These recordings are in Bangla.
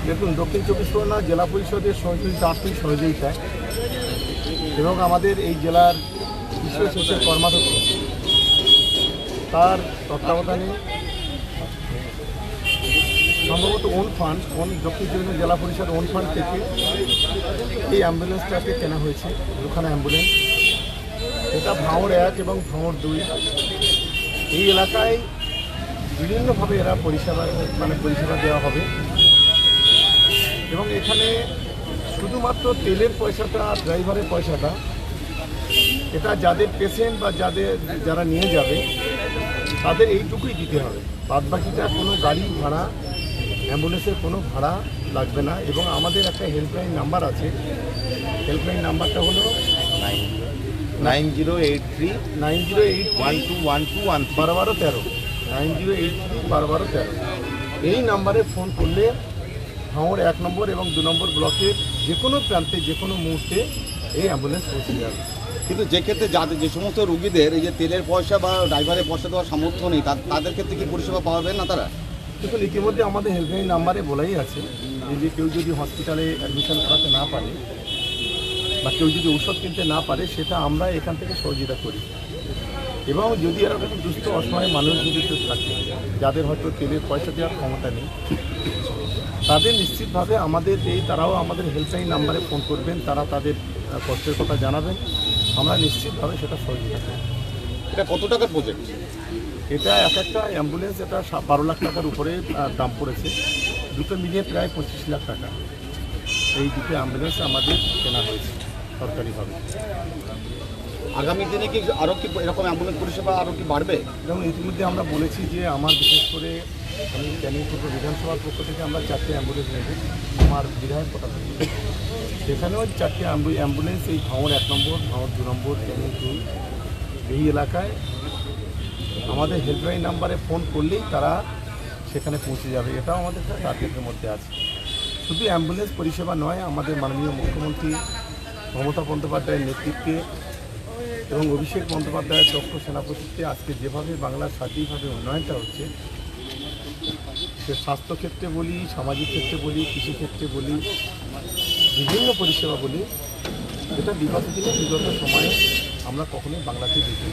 দেখুন, দক্ষিণ চব্বিশ পরগনা জেলা পরিষদের সহযোগিতা আর্থিক সহযোগিতায় এবং আমাদের এই জেলার বিশেষ সেচের কর্মাধ্যক্ষ তার তত্ত্বাবধানে সম্ভবত দক্ষিণ চব্বিশ জেলা পরিষদ ওন ফান্ড থেকে এই অ্যাম্বুলেন্সটাকে কেনা হয়েছে। দুখানা অ্যাম্বুলেন্স, এটা ভাঙড় 1 এবং ভাঙড় 2 এই এলাকায় বিভিন্নভাবে এরা পরিষেবা দেওয়া হবে। এবং এখানে শুধুমাত্র তেলের পয়সাটা, ড্রাইভারের পয়সাটা, এটা যাদের পেশেন্ট বা যারা নিয়ে যাবে তাদের এইটুকুই দিতে হবে। বাদবাকিটা কোনো গাড়ি ভাড়া, অ্যাম্বুলেন্সের কোনো ভাড়া লাগবে না। এবং আমাদের একটা হেল্পলাইন নাম্বার আছে, হেল্পলাইন নাম্বারটা হলো 9083 1212 1213 9083 এই নাম্বারে ফোন করলে ভাঙড় 1 নম্বর এবং 2 নম্বর ব্লকের যে কোনো প্রান্তে যে কোনো মুহূর্তে এই অ্যাম্বুলেন্স পৌঁছে যাবে। কিন্তু যে ক্ষেত্রে যে সমস্ত রুগীদের এই যে তেলের পয়সা বা ড্রাইভারের পয়সা দেওয়ার সামর্থ্য নেই, তাদের ক্ষেত্রে কি পরিষেবা পাবেন না তারা? কিন্তু ইতিমধ্যে আমাদের হেল্পলাইন নাম্বারে বলাই আছে যে কেউ যদি হসপিটালে অ্যাডমিশন করাতে না পারে বা কেউ যদি ঔষধ কিনতে না পারে, সেটা আমরা এখান থেকে সহযোগিতা করি। এবং যদি এরকম দুস্থ অসহায় মানুষ যদি কেউ থাকে, যাদের হয়তো তেলের পয়সা দেওয়ার ক্ষমতা নেই, তাদের নিশ্চিতভাবে তারাও আমাদের হেল্পলাইন নাম্বারে ফোন করবেন, তারা তাদের কষ্টের কথা জানাবেন, আমরা নিশ্চিতভাবে সেটা সহযোগিতা করব। এটা কত টাকার প্রজেক্ট? এটা একটা অ্যাম্বুলেন্স, এটা 12 লাখ টাকার উপরে দাম পড়েছে। দুটো মিলিয়ে প্রায় 25 লাখ টাকা এই দুটো অ্যাম্বুলেন্স আমাদের কেনা হয়েছে সরকারিভাবে। আগামী দিনে কি আরও কি এরকম অ্যাম্বুলেন্স পরিষেবা আরও কি বাড়বে? যেমন ইতিমধ্যে আমরা বলেছি যে বিশেষ করে আমি ক্যানিং পূর্ব বিধানসভার পক্ষ থেকে আমরা 4টে অ্যাম্বুলেন্স নেব আমার বিধায়ক কোটা থেকে। সেখানেও 4টে অ্যাম্বুলেন্স এই ভাঙড় 1 নম্বর, ভাঙড় 2 নম্বর, ক্যানিং 2 এই এলাকায় আমাদের হেল্পলাইন নাম্বারে ফোন করলেই তারা সেখানে পৌঁছে যাবে। এটাও আমাদের টার্গেটের মধ্যে আছে। শুধু অ্যাম্বুলেন্স পরিষেবা নয়, আমাদের মাননীয় মুখ্যমন্ত্রী মমতা বন্দ্যোপাধ্যায়ের নেতৃত্বে এবং অভিষেক বন্দ্যোপাধ্যায়ের দক্ষ সেনাপতিত্বে আজকে যেভাবে বাংলার সঠিকভাবে উন্নয়নটা হচ্ছে, সে স্বাস্থ্যক্ষেত্রে বলি, সামাজিক ক্ষেত্রে বলি, কৃষিক্ষেত্রে বলি, বিভিন্ন পরিষেবা বলি, এটা বিগত সময়ে আমরা কখনোই বাংলাতে দেখি।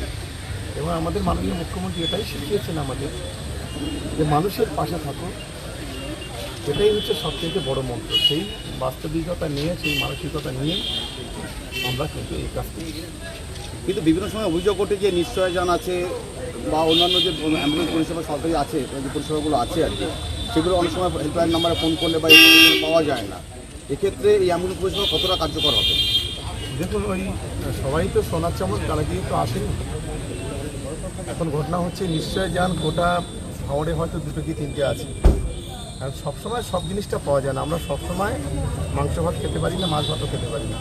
এবং আমাদের মাননীয় মুখ্যমন্ত্রী এটাই শিখিয়েছেন আমাদের যে মানুষের পাশে থাকো, এটাই হচ্ছে সবথেকে বড় মন্ত্র। সেই বাস্তবিকতা নিয়ে, সেই মানসিকতা নিয়ে আমরা কিন্তু এই কাজ করি। কিন্তু বিভিন্ন সময় অভিযোগ ওঠে যে নিশ্চয়যান আছে বা অন্যান্য যে অ্যাম্বুলেন্স পরিষেবা সরকারি আছে, যে পরিষেবাগুলো আছে আর কি, সেগুলো অনেক সময় হেল্পলাইন নাম্বারে ফোন করলে বা পাওয়া যায় না। এক্ষেত্রে এই অ্যাম্বুলেন্স পরিষেবা কতটা কার্যকর হবে? দেখুন, সবাই তো সোনার চামচ গালা দিয়ে তো আসেনি। এখন ঘটনা হচ্ছে নিশ্চয়যান গোটা ভাঙড়ে হয়তো 2 কি 3টে আছে। আর সবসময় সব জিনিসটা পাওয়া যায় না। আমরা সবসময় মাংস ভাত খেতে পারি না, মাছ ভাতও খেতে পারি না।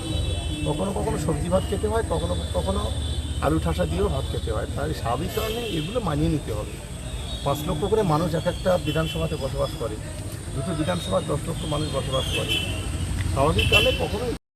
কখনো কখনো সবজি ভাত খেতে হয়, কখনো কখনো আলু ঠাসা দিয়েও ভাত খেতে হয়। তাই স্বাভাবিক কারণে এগুলো মানিয়ে নিতে হবে। 5 লক্ষ করে মানুষ একটা বিধানসভাতে বসবাস করে, 2টো বিধানসভায় 10 লক্ষ মানুষ বসবাস করে। স্বাভাবিক কারণে কখনো